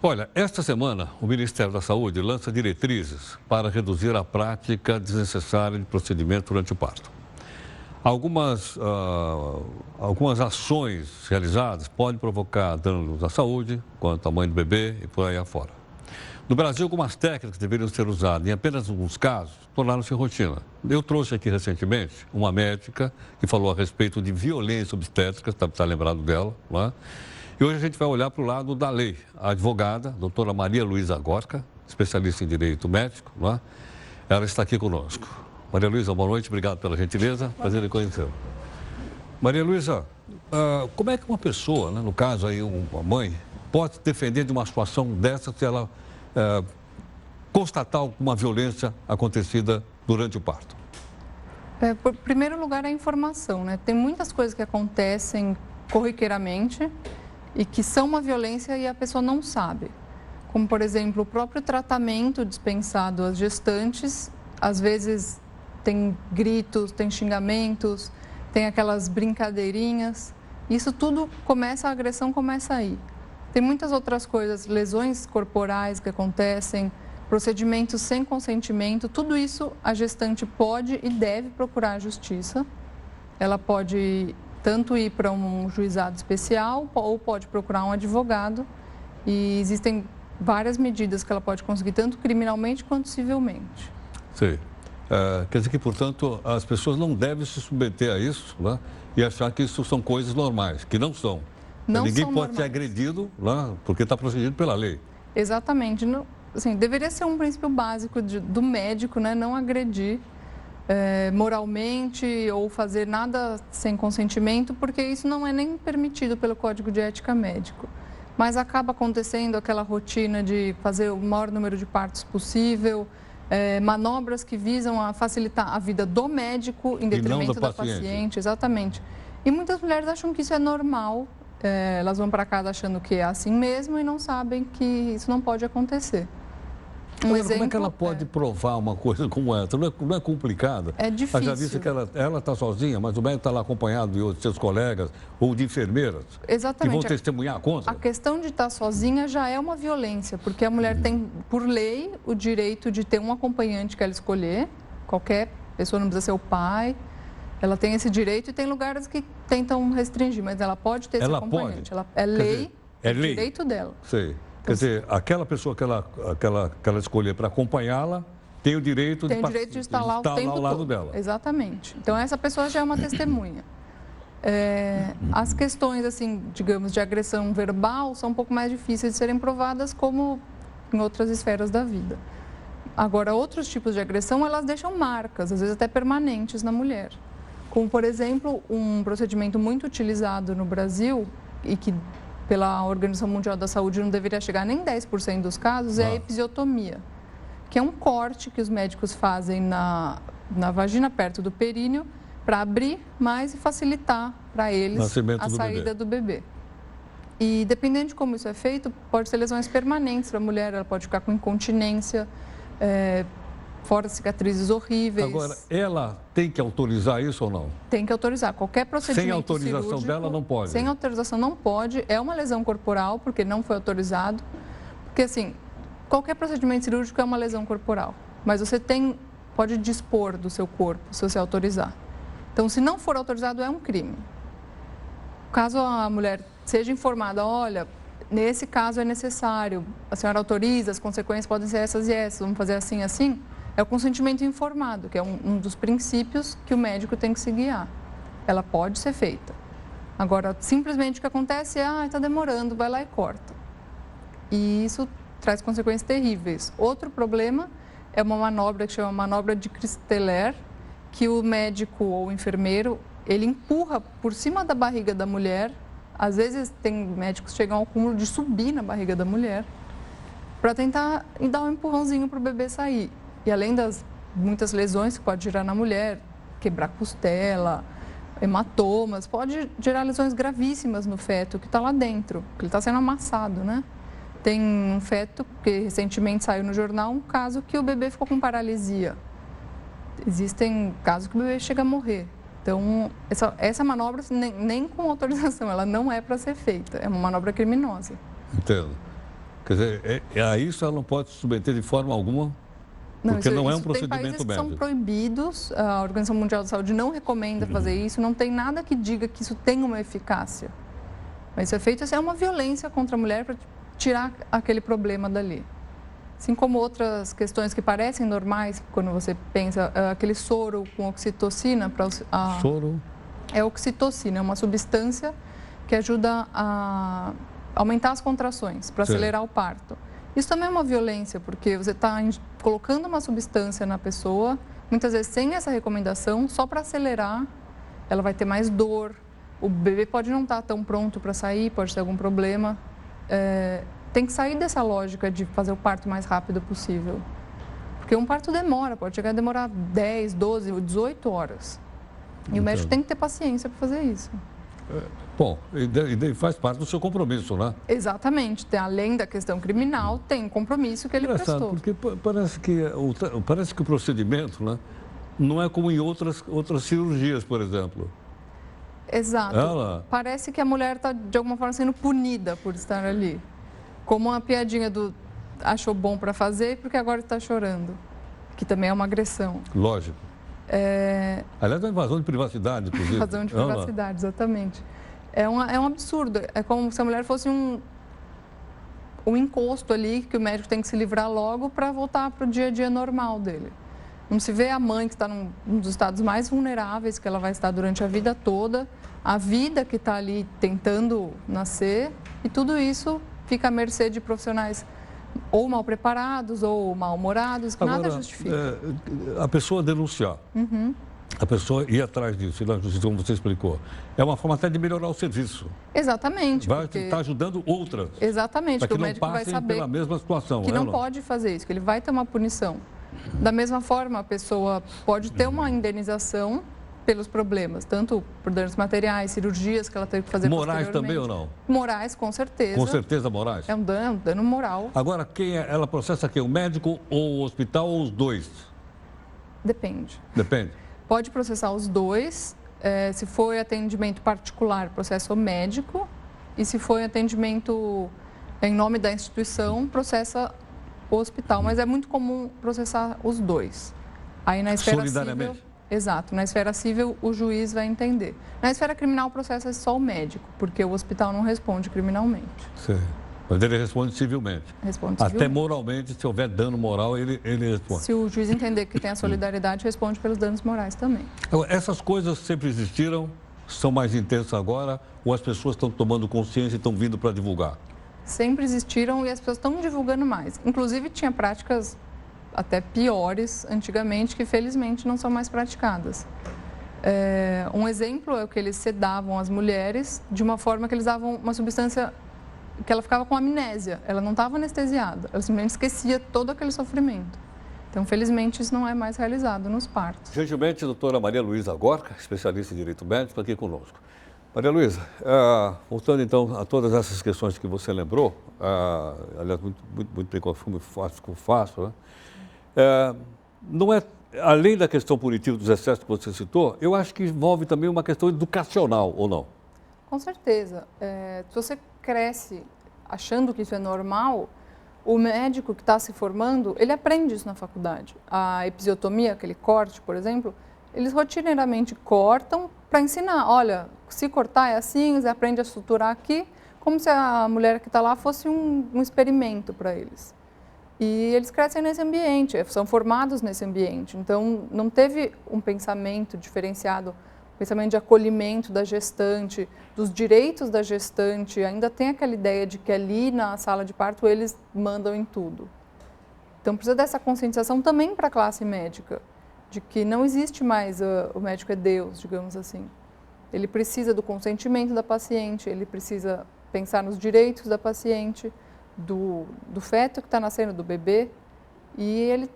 Olha, esta semana o Ministério da Saúde lança diretrizes para reduzir a prática desnecessária de procedimento durante o parto. Algumas ações realizadas podem provocar danos à saúde, quanto à mãe do bebê e por aí afora. No Brasil, algumas técnicas deveriam ser usadas, em apenas alguns casos, tornaram-se rotina. Eu trouxe aqui recentemente uma médica que falou a respeito de violência obstétrica, está lembrado dela, não é? E hoje a gente vai olhar para o lado da lei. A advogada, a doutora Maria Luísa Gorca, especialista em direito médico, não é? Ela está aqui conosco. Maria Luísa, boa noite, obrigado pela gentileza, prazer em conhecê-la. Maria Luísa, como é que uma pessoa, né, no caso aí uma mãe, pode se defender de uma situação dessa se ela constatar alguma violência acontecida durante o parto? Em primeiro lugar, a informação, né? Tem muitas coisas que acontecem corriqueiramente e que são uma violência e a pessoa não sabe. Como, por exemplo, o próprio tratamento dispensado às gestantes, às vezes tem gritos, tem xingamentos, tem aquelas brincadeirinhas. Isso tudo a agressão começa aí. Tem muitas outras coisas, lesões corporais que acontecem, procedimentos sem consentimento, tudo isso a gestante pode e deve procurar a justiça. Ela pode tanto ir para um juizado especial ou pode procurar um advogado. E existem várias medidas que ela pode conseguir, tanto criminalmente quanto civilmente. Sim. Quer dizer que, portanto, as pessoas não devem se submeter a isso, né? E achar que isso são coisas normais, que não são. Não Ninguém são pode ser normais. agredido, né? Porque está procedido pela lei. Exatamente. Assim, deveria ser um princípio básico do médico, né? Não agredir moralmente ou fazer nada sem consentimento, porque isso não é nem permitido pelo Código de Ética Médico. Mas acaba acontecendo aquela rotina de fazer o maior número de partos possível, manobras que visam a facilitar a vida do médico em detrimento da paciente. Exatamente. E muitas mulheres acham que isso é normal, elas vão para casa achando que é assim mesmo e não sabem que isso não pode acontecer. Como é que ela pode provar uma coisa como essa? Não é complicada? É difícil. Ela já disse que ela está sozinha, mas o médico está lá acompanhado de outros seus colegas ou de enfermeiras. Exatamente. Que vão testemunhar contra. A questão de estar sozinha já é uma violência, porque a mulher tem, por lei, o direito de ter um acompanhante que ela escolher. Qualquer pessoa, não precisa ser o pai. Ela tem esse direito e tem lugares que tentam restringir, mas ela pode ter esse acompanhante. É lei, é direito dela. Sei. Quer dizer, aquela pessoa que ela escolher para acompanhá-la tem o direito de estar lá o tempo ao lado todo. dela. Exatamente. Então, essa pessoa já é uma testemunha. As questões, assim, digamos, de agressão verbal são um pouco mais difíceis de serem provadas, como em outras esferas da vida. Agora, outros tipos de agressão, elas deixam marcas, às vezes até permanentes na mulher. Como, por exemplo, um procedimento muito utilizado no Brasil e que pela Organização Mundial da Saúde não deveria chegar nem 10% dos casos, é a episiotomia, que é um corte que os médicos fazem na vagina, perto do períneo, para abrir mais e facilitar para eles a saída do bebê. E dependendo de como isso é feito, pode ser lesões permanentes para a mulher, ela pode ficar com incontinência, fora cicatrizes horríveis. Agora, ela tem que autorizar isso ou não? Tem que autorizar. Qualquer procedimento sem autorização cirúrgico, dela não pode? Sem autorização não pode. É uma lesão corporal, porque não foi autorizado. Porque, assim, qualquer procedimento cirúrgico é uma lesão corporal. Mas você pode dispor do seu corpo, se você autorizar. Então, se não for autorizado, é um crime. Caso a mulher seja informada, olha, nesse caso é necessário, a senhora autoriza, as consequências podem ser essas e essas, vamos fazer assim, assim, é o consentimento informado, que é um dos princípios que o médico tem que se guiar. Ela pode ser feita. Agora, simplesmente o que acontece é, está demorando, vai lá e corta. E isso traz consequências terríveis. Outro problema é uma manobra que chama manobra de Christeler, que o médico ou o enfermeiro, ele empurra por cima da barriga da mulher. Às vezes, tem médicos que chegam ao cúmulo de subir na barriga da mulher para tentar dar um empurrãozinho para o bebê sair. E além das muitas lesões que pode gerar na mulher, quebrar costela, hematomas, pode gerar lesões gravíssimas no feto que está lá dentro, que ele está sendo amassado, né? Tem um feto que recentemente saiu no jornal, um caso que o bebê ficou com paralisia. Existem casos que o bebê chega a morrer. Então, essa manobra, nem com autorização, ela não é para ser feita. É uma manobra criminosa. Entendo. Quer dizer, a isso ela não pode se submeter de forma alguma, porque não é um procedimento médico. Tem países que são proibidos, a Organização Mundial da Saúde não recomenda fazer isso, não tem nada que diga que isso tem uma eficácia. Mas isso é feito, isso é uma violência contra a mulher para tirar aquele problema dali. Assim como outras questões que parecem normais, quando você pensa, aquele soro com oxitocina. Soro? É oxitocina, é uma substância que ajuda a aumentar as contrações, para acelerar o parto. Isso também é uma violência, porque você está colocando uma substância na pessoa, muitas vezes sem essa recomendação, só para acelerar, ela vai ter mais dor, o bebê pode não estar tão pronto para sair, pode ter algum problema. Tem que sair dessa lógica de fazer o parto o mais rápido possível. Porque um parto demora, pode chegar a demorar 10, 12, 18 horas. E o médico tem que ter paciência para fazer isso. Bom, e faz parte do seu compromisso, né? Exatamente. Além da questão criminal, tem um compromisso que ele prestou. Porque parece que o procedimento, né, não é como em outras cirurgias, por exemplo. Exato. Parece que a mulher está, de alguma forma, sendo punida por estar ali. Como uma piadinha do achou bom para fazer porque agora está chorando. Que também é uma agressão. Lógico. Aliás, é uma invasão de privacidade, inclusive. Invasão de privacidade, exatamente. É um absurdo. É como se a mulher fosse um encosto ali que o médico tem que se livrar logo para voltar para o dia a dia normal dele. Não se vê a mãe que está num dos estados mais vulneráveis que ela vai estar durante a vida toda, a vida que está ali tentando nascer, e tudo isso fica à mercê de profissionais ou mal preparados ou mal-humorados, que nada justifica. A pessoa denunciar, a pessoa ir atrás disso, como você explicou, é uma forma até de melhorar o serviço. Exatamente. Vai estar ajudando outras. Exatamente, para que o médico vai saber pela mesma situação. Que não pode fazer isso, que ele vai ter uma punição. Da mesma forma, a pessoa pode ter uma indenização pelos problemas, tanto por danos materiais, cirurgias que ela teve que fazer Morais também ou não? Morais, com certeza. Com certeza, morais. É um dano moral. Agora, ela processa quem? O médico ou o hospital ou os dois? Depende. Depende. Pode processar os dois. Se for atendimento particular, processa o médico. E se for atendimento em nome da instituição, processa o hospital. Mas é muito comum processar os dois. Aí na esfera solidariamente. Civil, exato. Na esfera civil, o juiz vai entender. Na esfera criminal, processa só o médico, porque o hospital não responde criminalmente. Sim. Mas ele responde civilmente. Responde civilmente. Até moralmente, se houver dano moral, ele responde. Se o juiz entender que tem a solidariedade, responde pelos danos morais também. Agora, essas coisas sempre existiram, são mais intensas agora, ou as pessoas estão tomando consciência e estão vindo para divulgar? Sempre existiram e as pessoas estão divulgando mais. Inclusive, tinha práticas até piores antigamente, que felizmente não são mais praticadas. Um exemplo é o que eles sedavam as mulheres de uma forma que eles davam uma substância que ela ficava com amnésia, ela não estava anestesiada, ela simplesmente esquecia todo aquele sofrimento. Então, felizmente, isso não é mais realizado nos partos. Gentilmente, a doutora Maria Luísa Gorka, especialista em direito médico, aqui conosco. Maria Luísa, voltando então a todas essas questões que você lembrou, aliás, muito bem, como faço, né? Não é, além da questão punitiva dos excessos que você citou, eu acho que envolve também uma questão educacional, ou não? Com certeza. Se você cresce achando que isso é normal, o médico que está se formando, ele aprende isso na faculdade. A episiotomia, aquele corte, por exemplo, eles rotineiramente cortam para ensinar. Olha, se cortar é assim, você aprende a suturar aqui, como se a mulher que está lá fosse um experimento para eles. E eles crescem nesse ambiente, são formados nesse ambiente. Então, não teve um pensamento diferenciado, pensamento de acolhimento da gestante, dos direitos da gestante. Ainda tem aquela ideia de que ali na sala de parto eles mandam em tudo. Então, precisa dessa conscientização também para a classe médica, de que não existe mais o médico é Deus, digamos assim. Ele precisa do consentimento da paciente, ele precisa pensar nos direitos da paciente, do feto que está nascendo, do bebê, e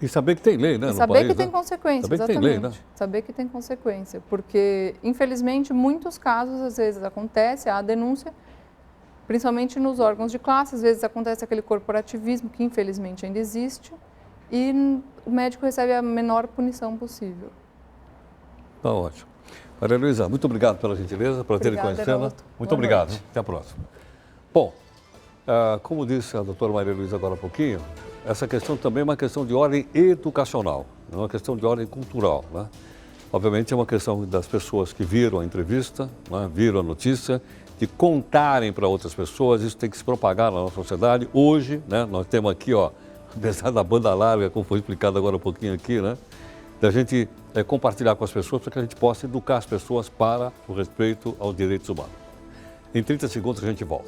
saber que tem lei, né? Saber que tem consequência, saber exatamente. Que tem lei, né? Saber que tem consequência, porque, infelizmente, muitos casos, às vezes, acontece a denúncia, principalmente nos órgãos de classe, às vezes acontece aquele corporativismo, que infelizmente ainda existe, e o médico recebe a menor punição possível. Tá ótimo. Maria Luísa, muito obrigado pela gentileza, prazer em conhecê-la. Muito obrigado. Até a próxima. Bom, Como disse a doutora Maria Luísa agora há pouquinho, essa questão também é uma questão de ordem educacional, não é uma questão de ordem cultural, né? Obviamente é uma questão das pessoas que viram a entrevista, né, viram a notícia, de contarem para outras pessoas, isso tem que se propagar na nossa sociedade. Hoje, né, nós temos aqui, ó, apesar da banda larga, como foi explicado agora um pouquinho aqui, né, da gente compartilhar com as pessoas para que a gente possa educar as pessoas para o respeito aos direitos humanos. Em 30 segundos a gente volta.